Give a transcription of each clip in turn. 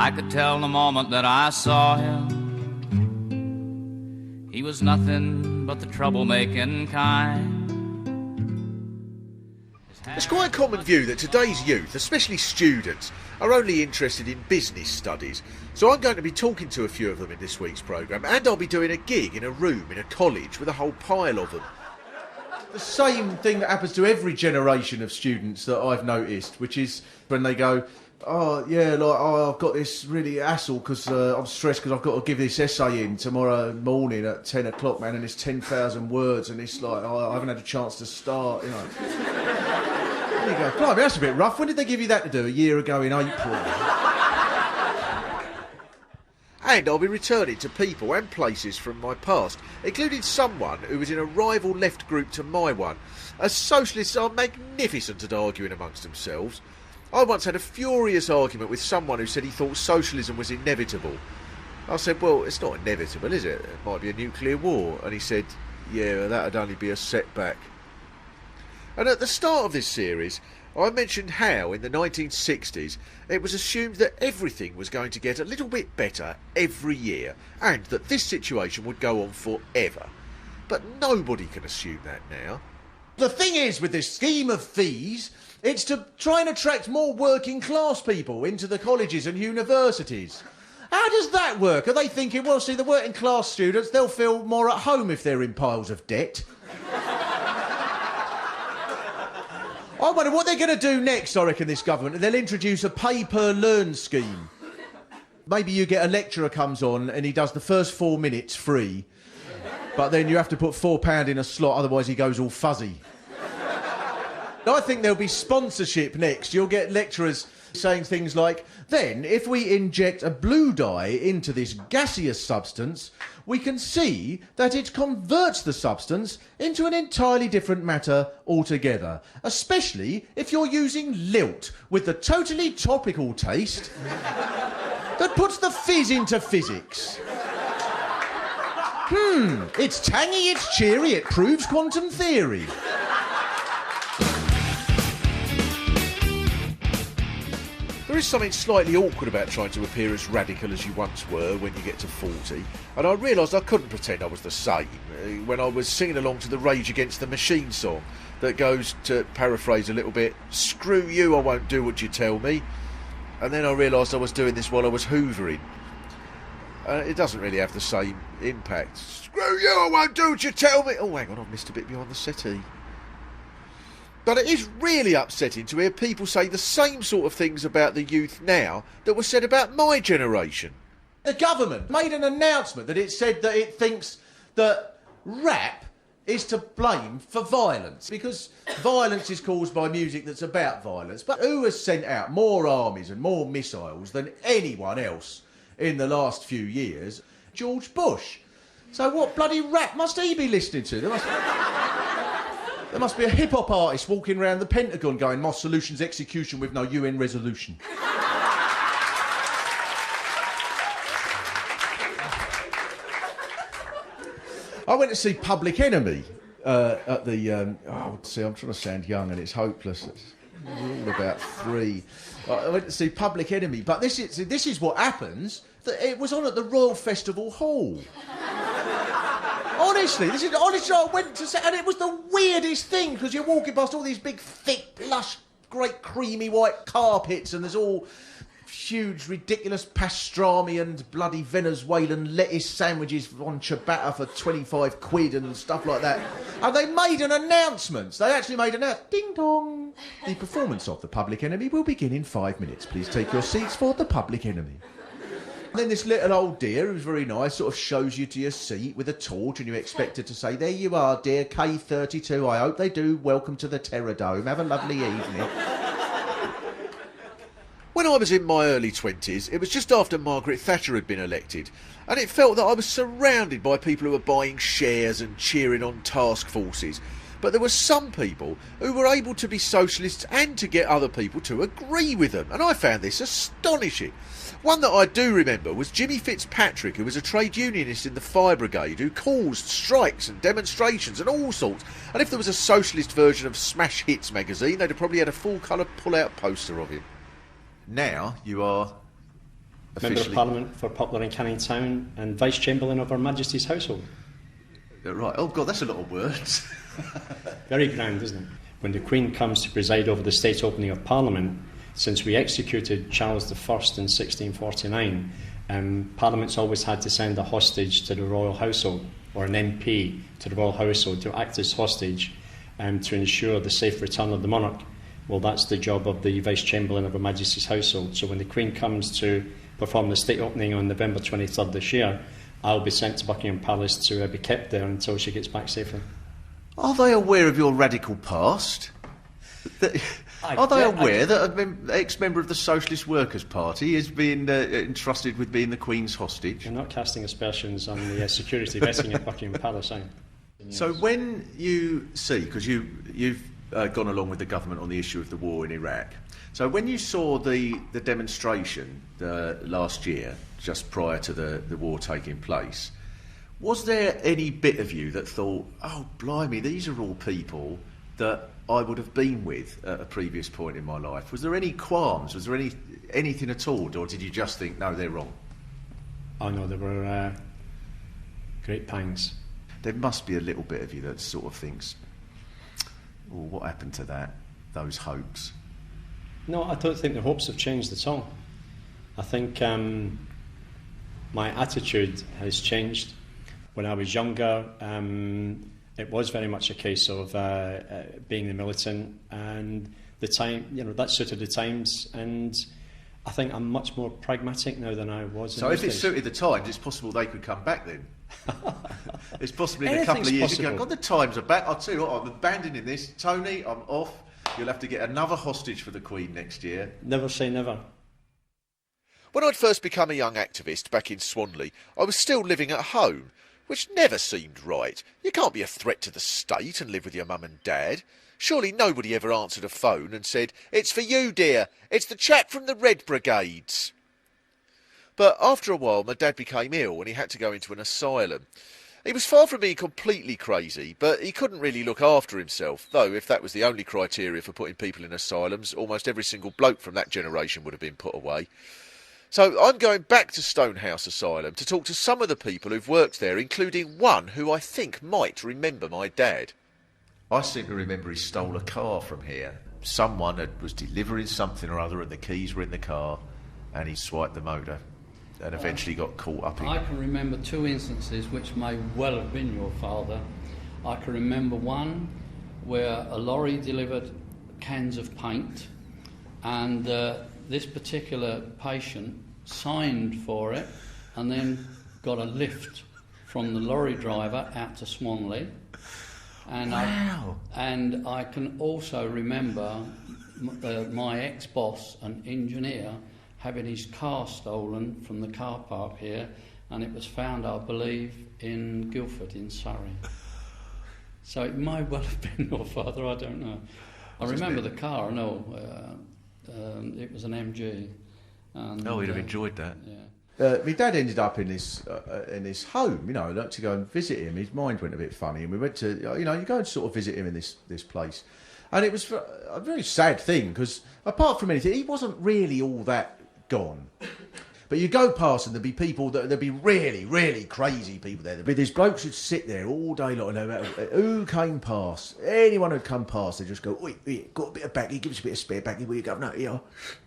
I could tell the moment that I saw him, he was nothing but the troublemaking kind. It's quite a common view that today's youth, especially students, are only interested in business studies. So I'm going to be talking to a few of them in this week's programme, and I'll be doing a gig in a room in a college with a whole pile of them. The same thing that happens to every generation of students that I've noticed, which is when they go, I've got this really hassle because I'm stressed because I've got to give this essay in tomorrow morning at 10 o'clock, man, and it's 10,000 words, and it's like, I haven't had a chance to start, you know. There you go. Blimey, that's a bit rough. When did they give you that to do? A year ago in April. And I'll be returning to people and places from my past, including someone who was in a rival left group to my one, as socialists are magnificent at arguing amongst themselves. I once had a furious argument with someone who said he thought socialism was inevitable. I said, well, it's not inevitable, is it? It might be a nuclear war. And he said, yeah, that'd only be a setback. And at the start of this series, I mentioned how, in the 1960s, it was assumed that everything was going to get a little bit better every year, and that this situation would go on forever. But nobody can assume that now. The thing is, with this scheme of fees, it's to try and attract more working class people into the colleges and universities. How does that work? Are they thinking, well, see, the working class students, they'll feel more at home if they're in piles of debt? I wonder what they're going to do next, I reckon, this government. They'll introduce a pay-per-learn scheme. Maybe you get a lecturer comes on and he does the first 4 minutes free, but then you have to put £4 in a slot, otherwise he goes all fuzzy. I think there'll be sponsorship next. You'll get lecturers saying things like, then, if we inject a blue dye into this gaseous substance, we can see that it converts the substance into an entirely different matter altogether, especially if you're using lilt with the totally topical taste that puts the fizz into physics. It's tangy, it's cheery, it proves quantum theory. There is something slightly awkward about trying to appear as radical as you once were when you get to 40, and I realised I couldn't pretend I was the same when I was singing along to the Rage Against the Machine song that goes, to paraphrase a little bit, screw you, I won't do what you tell me. And then I realised I was doing this while I was hoovering. It doesn't really have the same impact. Screw you, I won't do what you tell me. Oh, hang on, I've missed a bit behind the settee. But it is really upsetting to hear people say the same sort of things about the youth now that were said about my generation. The government made an announcement that it said that it thinks that rap is to blame for violence, because violence is caused by music that's about violence. But who has sent out more armies and more missiles than anyone else in the last few years? George Bush. So what bloody rap must he be listening to? There must be a hip-hop artist walking around the Pentagon going, my solution's execution with no UN resolution. I went to see Public Enemy at the... I'm trying to sound young and it's hopeless. It's all about 3. I went to see Public Enemy, but this is what happens. It was on at the Royal Festival Hall. Honestly, I went to say, and it was the weirdest thing, because you're walking past all these big, thick, lush, great creamy white carpets, and there's all huge, ridiculous pastrami and bloody Venezuelan lettuce sandwiches on ciabatta for 25 quid and stuff like that. And they made an announcement. They actually made an announcement. Ding dong. The performance of The Public Enemy will begin in 5 minutes. Please take your seats for The Public Enemy. And then this little old dear, who's very nice, sort of shows you to your seat with a torch, and you expect her to say, there you are, dear, K32, I hope they do. Welcome to the Terror Dome. Have a lovely evening. When I was in my early 20s, it was just after Margaret Thatcher had been elected, and it felt that I was surrounded by people who were buying shares and cheering on task forces. But there were some people who were able to be socialists and to get other people to agree with them, and I found this astonishing. One that I do remember was Jimmy Fitzpatrick, who was a trade unionist in the Fire Brigade, who caused strikes and demonstrations and all sorts. And if there was a socialist version of Smash Hits magazine, they'd have probably had a full-colour pull-out poster of him. Now you are officially... Member of Parliament for Poplar and Canning Town and Vice Chamberlain of Her Majesty's household. Right, oh God, that's a lot of words. Very grand, isn't it? When the Queen comes to preside over the state opening of Parliament, since we executed Charles I in 1649, Parliament's always had to send a hostage to the royal household, or an MP to the royal household, to act as hostage to ensure the safe return of the monarch. Well, that's the job of the Vice Chamberlain of Her Majesty's household. So when the Queen comes to perform the state opening on November 23rd this year, I'll be sent to Buckingham Palace to be kept there until she gets back safely. Are they aware of your radical past? Are they aware that an ex-member of the Socialist Workers' Party is being entrusted with being the Queen's hostage? You're not casting aspersions on the security vetting at Buckingham Palace, eh? So when you see, because you've gone along with the government on the issue of the war in Iraq, so when you saw the demonstration last year, just prior to the war taking place, was there any bit of you that thought, oh, blimey, these are all people that I would have been with at a previous point in my life? Was there any qualms? Was there anything at all? Or did you just think, no, they're wrong? Oh, no, there were great pangs. There must be a little bit of you that sort of thinks, oh, what happened to that? Those hopes? No, I don't think the hopes have changed at all. I think my attitude has changed. When I was younger, it was very much a case of being the militant, and the time, that suited the times, and I think I'm much more pragmatic now than I was. So if it suited the times, it's possible they could come back then. It's possibly in a couple of years. You go, God, the times are back. I'll tell you what, I'm abandoning this. Tony, I'm off. You'll have to get another hostage for the Queen next year. Never say never. When I'd first become a young activist back in Swanley, I was still living at home, which never seemed right. You can't be a threat to the state and live with your mum and dad. Surely nobody ever answered a phone and said, "It's for you, dear. It's the chap from the Red Brigades." But after a while, my dad became ill and he had to go into an asylum. He was far from being completely crazy, but he couldn't really look after himself, though if that was the only criteria for putting people in asylums, almost every single bloke from that generation would have been put away. So I'm going back to Stonehouse Asylum to talk to some of the people who've worked there, including one who I think might remember my dad. I seem to remember he stole a car from here. Someone was delivering something or other and the keys were in the car and he swiped the motor and eventually got caught up in it. I can remember two instances which may well have been your father. I can remember one where a lorry delivered cans of paint and this particular patient signed for it and then got a lift from the lorry driver out to Swanley. And wow. I can also remember my ex-boss, an engineer, having his car stolen from the car park here, and it was found, I believe, in Guildford in Surrey. So it might well have been your father, I don't know. I remember the car, no, it was an MG. And, he'd have enjoyed that. Yeah. My dad ended up in this home, like to go and visit him. His mind went a bit funny, and we went to, you go and sort of visit him in this place. And it was a very sad thing, because apart from anything, he wasn't really all that gone. But you go past and there'd be people, there'd be really, really crazy people there. There'd be these blokes who'd sit there all day long, no matter who came past. Anyone who'd come past, they'd just go, "Oi, got a bit of baccy, give us a bit of spare baccy, where you go? No, here,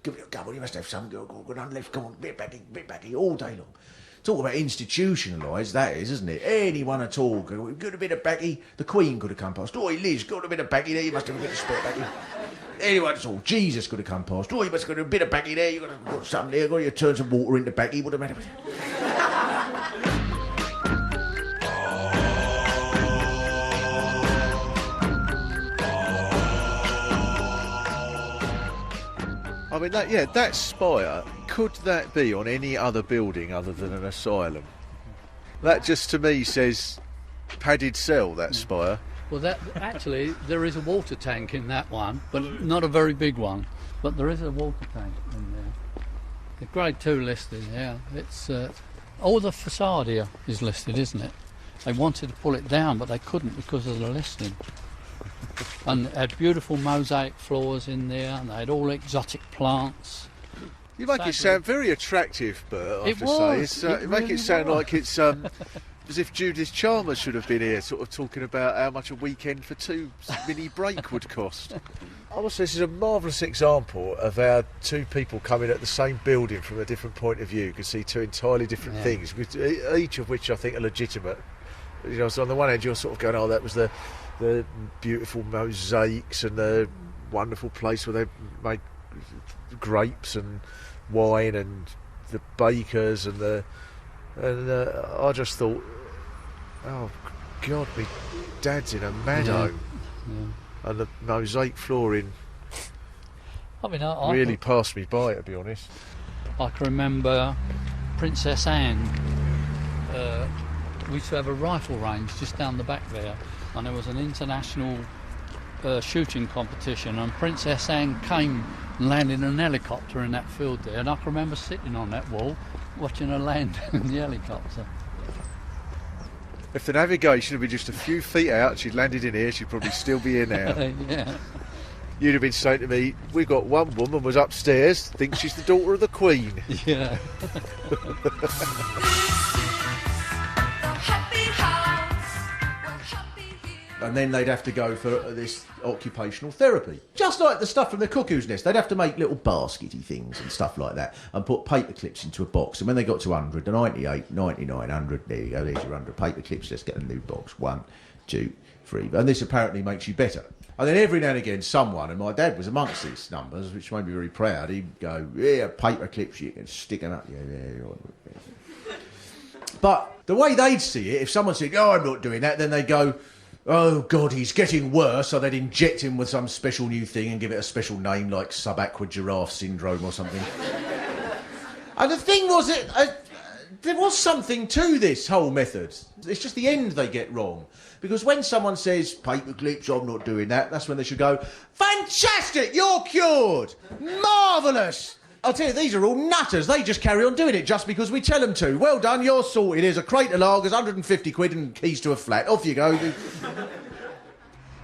give it a couple, you must have some, go down left, come on, bit of baccy, all day long." Talk about institutionalised, that is, isn't it? Anyone at all, got a bit of baccy. The Queen could have come past. "Oi, Liz, got a bit of baccy there, you must have a bit of spare baccy." Anyone at all, Jesus could have come past. "Oh, you must have got a bit of baccy there, you got something there, got to turn some water into baccy, would have mattered." I mean, that spire, could that be on any other building other than an asylum? That just to me says padded cell, that spire. Well, there is a water tank in that one, but not a very big one. But there is a water tank in there. The Grade 2 listed, yeah. It's all the facade here is listed, isn't it? They wanted to pull it down, but they couldn't because of the listing. And it had beautiful mosaic floors in there, and they had all exotic plants. You make it sound very attractive, Bert, I have to say. You make really it sound was. like it's as if Judith Chalmers should have been here, sort of talking about how much a weekend for two mini break would cost. I must say, this is a marvellous example of how two people coming at the same building from a different point of view can see two entirely different things, with each of which I think are legitimate. You know, so on the one hand, you're sort of going, oh, that was the beautiful mosaics and the wonderful place where they make grapes and wine and the bakers and I just thought, oh God, my dad's in a meadow, and the mosaic flooring I mean, really passed me by, to be honest. I can remember Princess Anne. We used to have a rifle range just down the back there, and there was an international shooting competition, and Princess Anne came and landed in an helicopter in that field there, and I can remember sitting on that wall watching her land in the helicopter. If the navigation had been just a few feet out, she'd landed in here, she'd probably still be here now. Yeah. You'd have been saying to me, we've got one woman was upstairs, thinks she's the daughter of the Queen. Yeah. And then they'd have to go for this occupational therapy. Just like the stuff from the Cuckoo's Nest. They'd have to make little baskety things and stuff like that and put paper clips into a box. And when they got to 100, 98, 99, 100, there you go, there's your 100 paper clips. Let's get a new box. 1, 2, 3. And this apparently makes you better. And then every now and again, someone, and my dad was amongst these numbers, which made me very proud, he'd go, yeah, paper clips, you can stick them up. Yeah. But the way they'd see it, if someone said, oh, I'm not doing that, then they'd go, oh, God, he's getting worse, so they'd inject him with some special new thing and give it a special name like subaquid giraffe syndrome or something. And the thing was, there was something to this whole method. It's just the end they get wrong. Because when someone says, paper clips, I'm not doing that, that's when they should go, fantastic, you're cured! Marvellous! I'll tell you, these are all nutters. They just carry on doing it just because we tell them to. Well done, you're sorted. Here's a crate of lagers, 150 quid and keys to a flat. Off you go.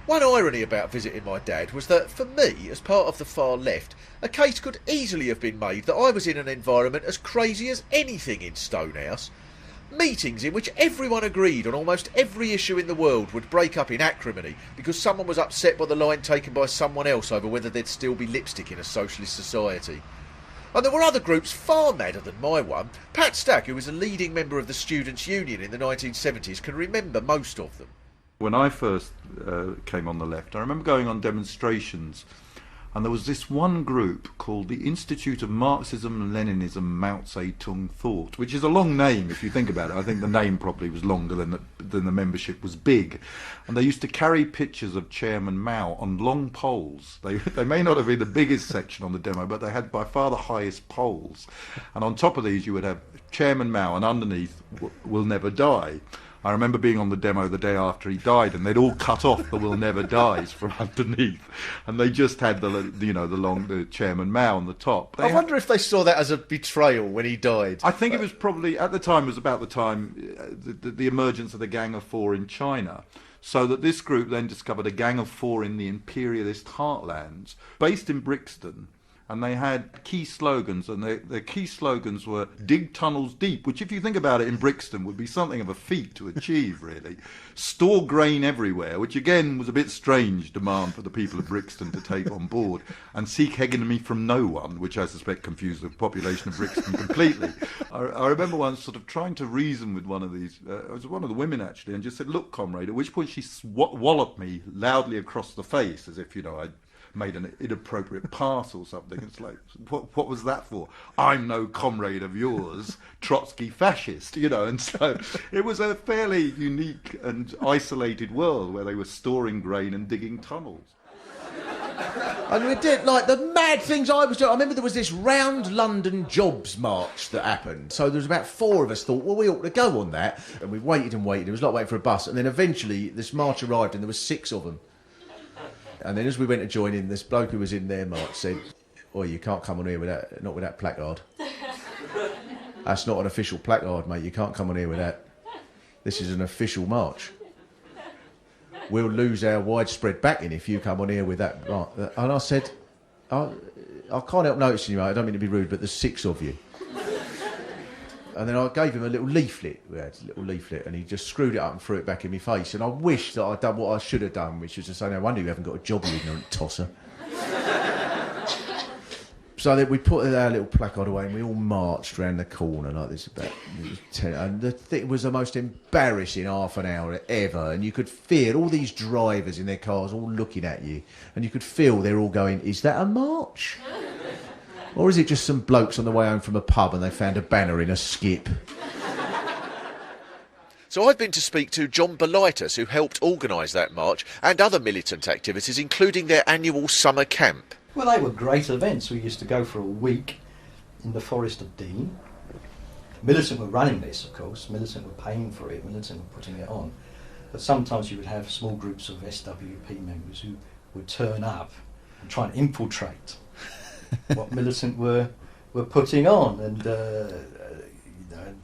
One irony about visiting my dad was that, for me, as part of the far left, a case could easily have been made that I was in an environment as crazy as anything in Stonehouse. Meetings in which everyone agreed on almost every issue in the world would break up in acrimony because someone was upset by the line taken by someone else over whether there'd still be lipstick in a socialist society. And there were other groups far madder than my one. Pat Stack, who was a leading member of the Students' Union in the 1970s, can remember most of them. When I first came on the left, I remember going on demonstrations, and there was this one group called the Institute of Marxism, Leninism, Mao Zedong Thought, which is a long name if you think about it. I think the name probably was longer than the membership was big. And they used to carry pictures of Chairman Mao on long poles. They may not have been the biggest section on the demo, but they had by far the highest poles. And on top of these you would have Chairman Mao, and underneath, will never die. I remember being on the demo the day after he died, and they'd all cut off the "will never dies" from underneath, and they just had the Chairman Mao on the top. I wonder if they saw that as a betrayal when he died. I think it was probably, at the time, it was about the time the emergence of the Gang of Four in China. So that this group then discovered a Gang of Four in the imperialist heartlands, based in Brixton. And they had key slogans, and their key slogans were "dig tunnels deep," which, if you think about it, in Brixton would be something of a feat to achieve, really. "Store grain everywhere," which again was a bit strange demand for the people of Brixton to take on board, and "seek hegemony from no one," which I suspect confused the population of Brixton completely. I remember once sort of trying to reason with one of these, it was one of the women actually, and just said, "Look, comrade," at which point she walloped me loudly across the face, as if, I'd made an inappropriate pass or something. It's like, what was that for? "I'm no comrade of yours, Trotsky fascist," and so it was a fairly unique and isolated world where they were storing grain and digging tunnels. And we did, like, the mad things I was doing. I remember there was this round London jobs march that happened. So there was about 4 of us thought, well, we ought to go on that. And we waited and waited. It was like waiting for a bus. And then eventually this march arrived and there were 6 of them. And then as we went to join in, this bloke who was in their march said, "Oh, you can't come on here with that, not with that placard. That's not an official placard, mate. You can't come on here with that. This is an official march. We'll lose our widespread backing if you come on here with that." And I said, I I can't help noticing you, mate. I don't mean to be rude, but there's 6 of you. And then I gave him a little leaflet. We had a little leaflet, and he just screwed it up and threw it back in my face. And I wish that I'd done what I should have done, which was to say, no wonder you haven't got a job, you ignorant tosser. So then we put our little placard away, and we all marched round the corner like this. And it was the most embarrassing half an hour ever. And you could feel all these drivers in their cars all looking at you, and you could feel they're all going, "Is that a march? Or is it just some blokes on the way home from a pub and they found a banner in a skip?" So I've been to speak to John Belitis, who helped organise that march and other militant activities, including their annual summer camp. Well, they were great events. We used to go for a week in the Forest of Dean. Militant were running this, of course. Militant were paying for it. Militant were putting it on. But sometimes you would have small groups of SWP members who would turn up and try and infiltrate what Militant were putting on. And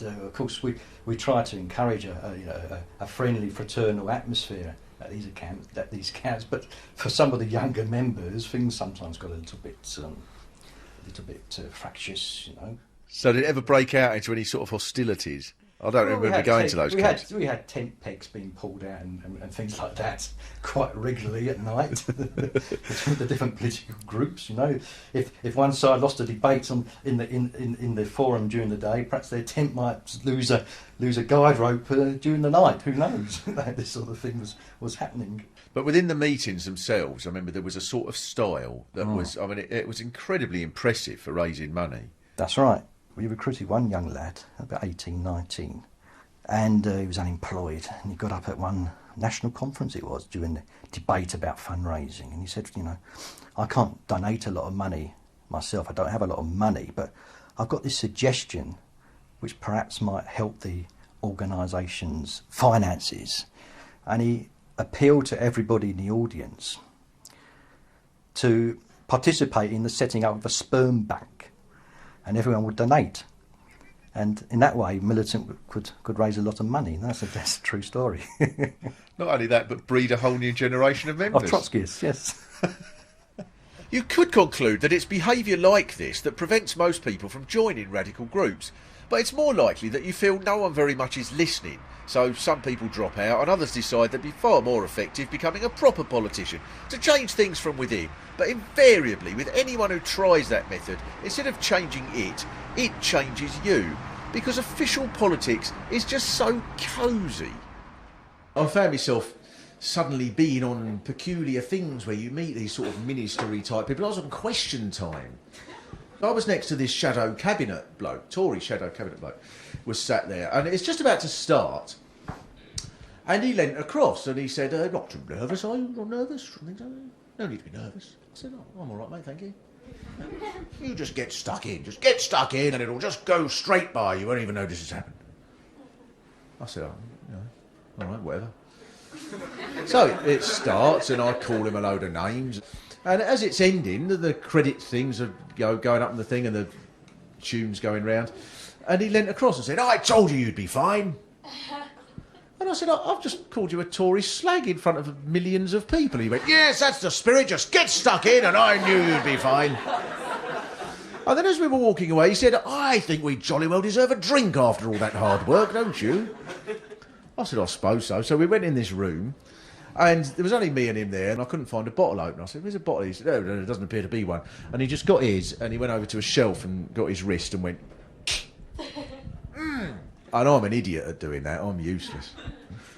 of course, we try to encourage a friendly, fraternal atmosphere at these camps, but for some of the younger members, things sometimes got a little bit fractious, you know. So did it ever break out into any sort of hostilities? I don't remember going to those camps. We had tent pegs being pulled out and things like that quite regularly at night between the different political groups. You know, if one side lost a debate in the forum during the day, perhaps their tent might lose a guide rope during the night. Who knows? This sort of thing was happening. But within the meetings themselves, I remember there was a sort of style that was. I mean, it was incredibly impressive for raising money. That's right. We recruited one young lad, about 18, 19, and he was unemployed, and he got up at one national conference it was, during the debate about fundraising, and he said, you know, I can't donate a lot of money myself, I don't have a lot of money, but I've got this suggestion which perhaps might help the organisation's finances. And he appealed to everybody in the audience to participate in the setting up of a sperm bank, and everyone would donate. And in that way, Militant could raise a lot of money. And that's a true story. Not only that, but breed a whole new generation of members. Of Trotskyists, yes. You could conclude that it's behaviour like this that prevents most people from joining radical groups. But it's more likely that you feel no one very much is listening, so some people drop out and others decide they'd be far more effective becoming a proper politician to change things from within. But invariably, with anyone who tries that method, instead of changing it changes you, because official politics is just so cosy. I found myself suddenly being on peculiar things where you meet these sort of ministry type people. I was on Question Time. I was next to this shadow cabinet bloke, Tory shadow cabinet bloke, was sat there, and it's just about to start. And he leant across and he said, "Not too nervous, are you? Not nervous? No need to be nervous." I said, "Oh, I'm all right, mate, thank you. You just get stuck in, and it'll just go straight by. You won't even notice it's happened." I said, "Oh, you know, all right, whatever." So it starts, and I call him a load of names. And as it's ending, the credit things are going up in the thing and the tunes going round. And he leant across and said, "I told you you'd be fine." And I said, "I've just called you a Tory slag in front of millions of people." He went, "Yes, that's the spirit, just get stuck in, and I knew you'd be fine." And then as we were walking away, he said, "I think we jolly well deserve a drink after all that hard work, don't you?" I said, "I suppose so." So we went in this room, and there was only me and him there, and I couldn't find a bottle opener. I said, "Where's a bottle?" He said, "No, there doesn't appear to be one." And he just got his, and he went over to a shelf and got his wrist and went, And I'm an idiot at doing that. I'm useless.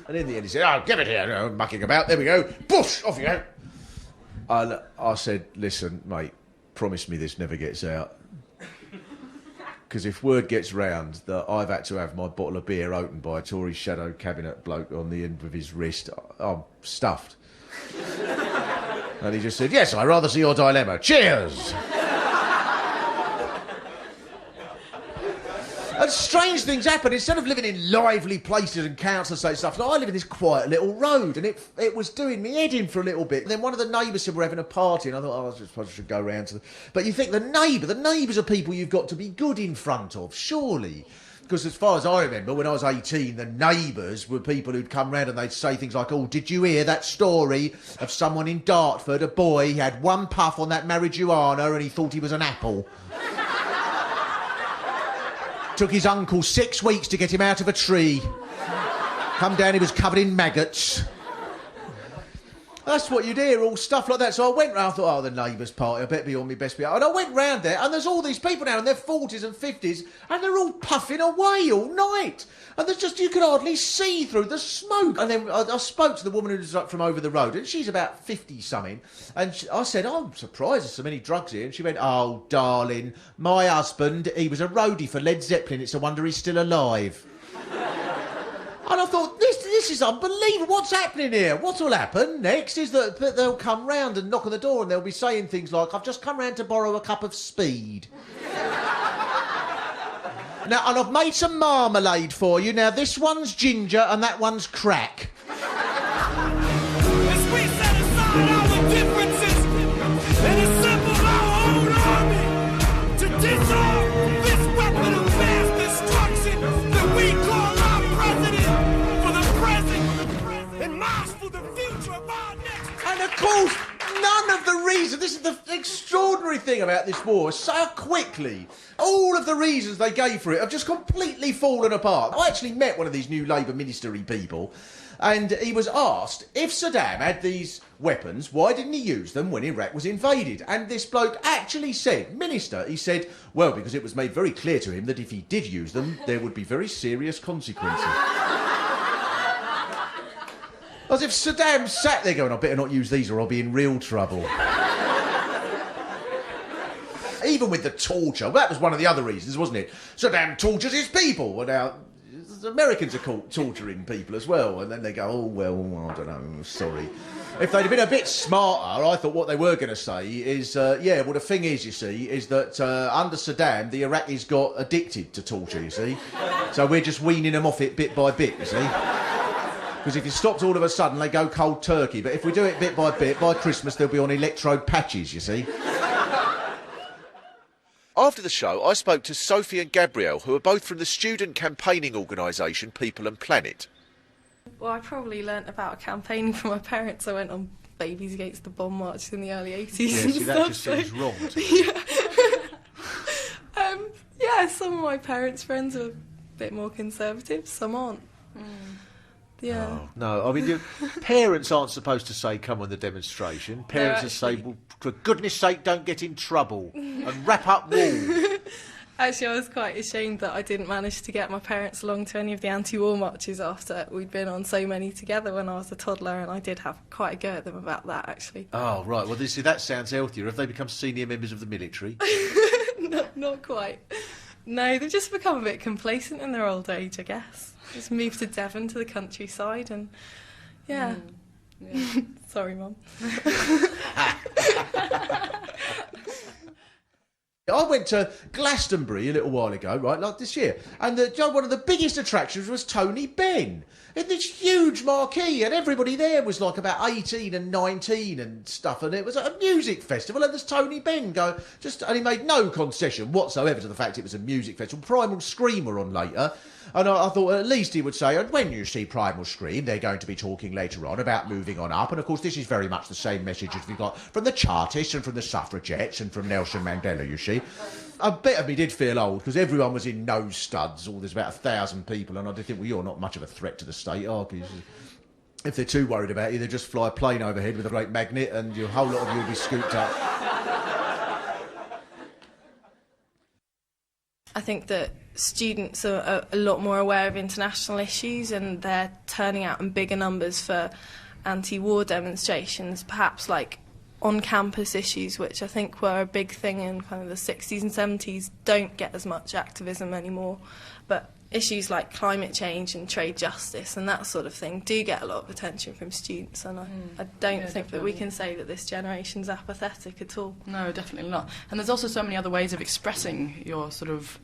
And in the end he said, "Oh, give it here, no mucking about, there we go, push, off you go." And I said, "Listen, mate, promise me this never gets out. Because if word gets round that I've had to have my bottle of beer opened by a Tory shadow cabinet bloke on the end of his wrist, I'm stuffed." And he just said, "Yes, I rather see your dilemma. Cheers!" And strange things happen. Instead of living in lively places and council estate stuff, I live in this quiet little road, and it was doing me head in for a little bit. And then one of the neighbours said we're having a party, and I thought, I suppose I should go round to them. But you think the neighbours are people you've got to be good in front of, surely. Because as far as I remember, when I was 18, the neighbours were people who'd come round and they'd say things like, oh, did you hear that story of someone in Dartford, a boy, he had one puff on that marijuana and he thought he was an apple. Took his uncle 6 weeks to get him out of a tree. Come down, he was covered in maggots. That's what you'd hear, all stuff like that. So I went round, I thought, oh, the neighbours' party, I better be on my best behaviour. And I went round there, and there's all these people now in their 40s and 50s, and they're all puffing away all night. And there's just, you could hardly see through the smoke. And then I spoke to the woman who's from over the road, and she's about 50-something. And I said, oh, I'm surprised there's so many drugs here. And she went, oh, darling, my husband, he was a roadie for Led Zeppelin. It's a wonder he's still alive. And I thought, this is unbelievable. What's happening here? What will happen next is that they'll come round and knock on the door and they'll be saying things like, I've just come round to borrow a cup of speed. Now, and I've made some marmalade for you. Now, this one's ginger and that one's crack. As we set aside our differences and assemble our own army to disarm this weapon of mass destruction that we call our president for the present and march for the future of our next. And of course, none of the reasons, this is the extraordinary thing about this war, so quickly, all of the reasons they gave for it have just completely fallen apart. I actually met one of these new Labour ministry people, and he was asked, if Saddam had these weapons, why didn't he use them when Iraq was invaded? And this bloke actually said, Minister, he said, well, because it was made very clear to him that if he did use them, there would be very serious consequences. As if Saddam sat there going, I better not use these or I'll be in real trouble. Even with the torture, that was one of the other reasons, wasn't it? Saddam tortures his people. Well, now, Americans are torturing people as well. And then they go, oh, well, I don't know, sorry. If they'd have been a bit smarter, I thought what they were going to say is, yeah, well, the thing is, you see, is that under Saddam, the Iraqis got addicted to torture, you see. So we're just weaning them off it bit by bit, you see. Because if you stopped all of a sudden, they go cold turkey. But if we do it bit, by Christmas, they'll be on electrode patches, you see. After the show, I spoke to Sophie and Gabrielle, who are both from the student campaigning organisation People and Planet. Well, I probably learnt about campaigning from my parents. I went on Babies Against the Bomb marches in the early 80s. Yeah, and see, that stuff, just seems wrong to me. Yeah. Yeah, some of my parents' friends are a bit more conservative, some aren't. Yeah. Oh, no, I mean, parents aren't supposed to say, come on the demonstration. Parents are say, well, for goodness sake, don't get in trouble and wrap up wall. Actually, I was quite ashamed that I didn't manage to get my parents along to any of the anti-war marches after we'd been on so many together when I was a toddler, and I did have quite a go at them about that, actually. Oh, right. Well, see, that sounds healthier. Have they become senior members of the military? Not quite. No, they've just become a bit complacent in their old age, I guess. Just moved to Devon, to the countryside, and yeah. Yeah. Sorry, Mum. I went to Glastonbury a little while ago, right, like this year, and one of the biggest attractions was Tony Benn. In this huge marquee, and everybody there was like about 18 and 19 and stuff, and it was a music festival, and there's Tony Benn and he made no concession whatsoever to the fact it was a music festival. Primal Scream were on later, and I thought at least he would say, and when you see Primal Scream, they're going to be talking later on about moving on up, and of course this is very much the same message as we got from the Chartists and from the suffragettes and from Nelson Mandela, you see. A bit of me did feel old, because everyone was in nose studs, there's about 1,000 people, and I did think, well, you're not much of a threat to the state, are you? If they're too worried about you, they just fly a plane overhead with a great magnet, and your whole lot of you will be scooped up. I think that students are a lot more aware of international issues, and they're turning out in bigger numbers for anti-war demonstrations, perhaps like on-campus issues, which I think were a big thing in kind of the 60s and 70s, don't get as much activism anymore. But issues like climate change and trade justice and that sort of thing do get a lot of attention from students, and I don't think that we can say that this generation's apathetic at all. No, definitely not. And there's also so many other ways of expressing your sort of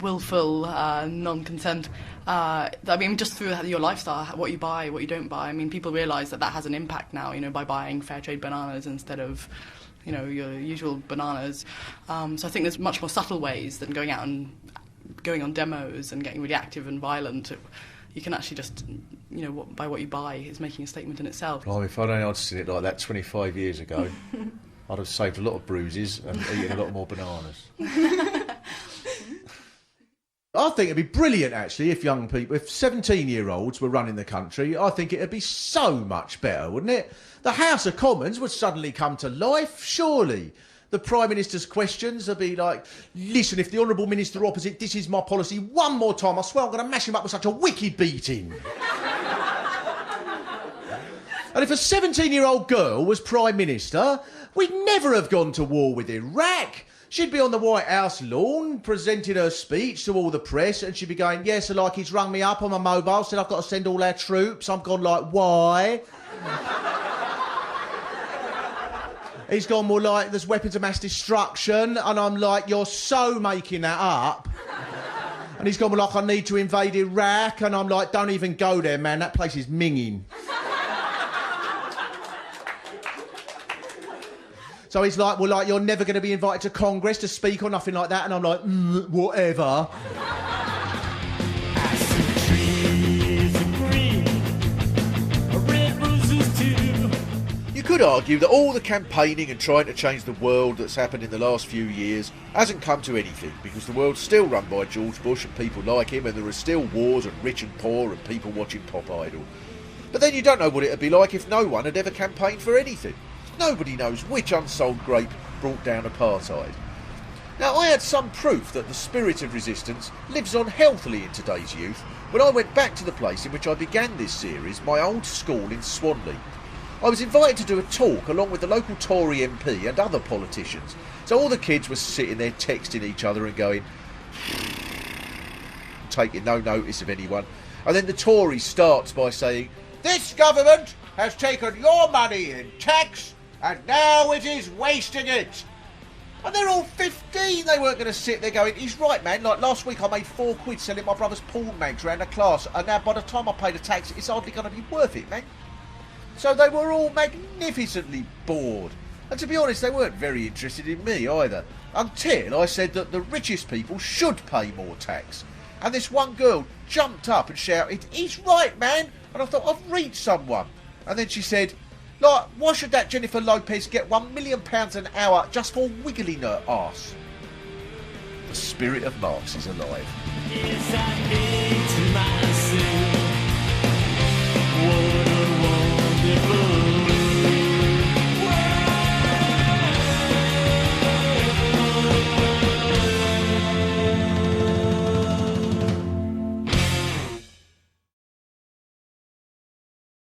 willful non-consent. I mean, just through your lifestyle, what you buy, what you don't buy. I mean, people realise that has an impact now, by buying fair trade bananas instead of, your usual bananas. So I think there's much more subtle ways than going out and going on demos and getting really active and violent. You can actually just, by what you buy is making a statement in itself. Well, if I'd only seen it like that 25 years ago, I'd have saved a lot of bruises and eaten a lot more bananas. I think it'd be brilliant, actually, if 17-year-olds were running the country. I think it'd be so much better, wouldn't it? The House of Commons would suddenly come to life, surely. The Prime Minister's questions would be like, listen, if the Honourable Minister opposite disses my policy one more time, I swear I'm going to mash him up with such a wicked beating. And if a 17-year-old girl was Prime Minister, we'd never have gone to war with Iraq. She'd be on the White House lawn, presenting her speech to all the press, and she'd be going, yes, so like he's rung me up on my mobile, said I've got to send all our troops. I've gone like, why? He's gone more like, there's weapons of mass destruction, and I'm like, you're so making that up. And he's gone more like, I need to invade Iraq, and I'm like, don't even go there, man, that place is minging. So he's like, well, like, you're never going to be invited to Congress to speak or nothing like that. And I'm like, whatever. I see trees of green, red roses too. You could argue that all the campaigning and trying to change the world that's happened in the last few years hasn't come to anything, because the world's still run by George Bush and people like him, and there are still wars and rich and poor and people watching Pop Idol. But then you don't know what it'd be like if no one had ever campaigned for anything. Nobody knows which unsold grape brought down apartheid. Now, I had some proof that the spirit of resistance lives on healthily in today's youth when I went back to the place in which I began this series, my old school in Swanley. I was invited to do a talk along with the local Tory MP and other politicians, so all the kids were sitting there texting each other and going, taking no notice of anyone, and then the Tory starts by saying, this government has taken your money in tax, and now it is wasting it. And they're all 15. They weren't going to sit there going, he's right, man. Like last week I made £4 selling my brother's porn mags around the class, and now by the time I pay the tax, it's hardly going to be worth it, man. So they were all magnificently bored. And to be honest, they weren't very interested in me either, until I said that the richest people should pay more tax. And this one girl jumped up and shouted, he's right, man. And I thought, I've reached someone. And then she said, like, why should that Jennifer Lopez get £1 million an hour just for wiggling her arse? The spirit of Marx is alive. Yes, I hate myself. What a wonderful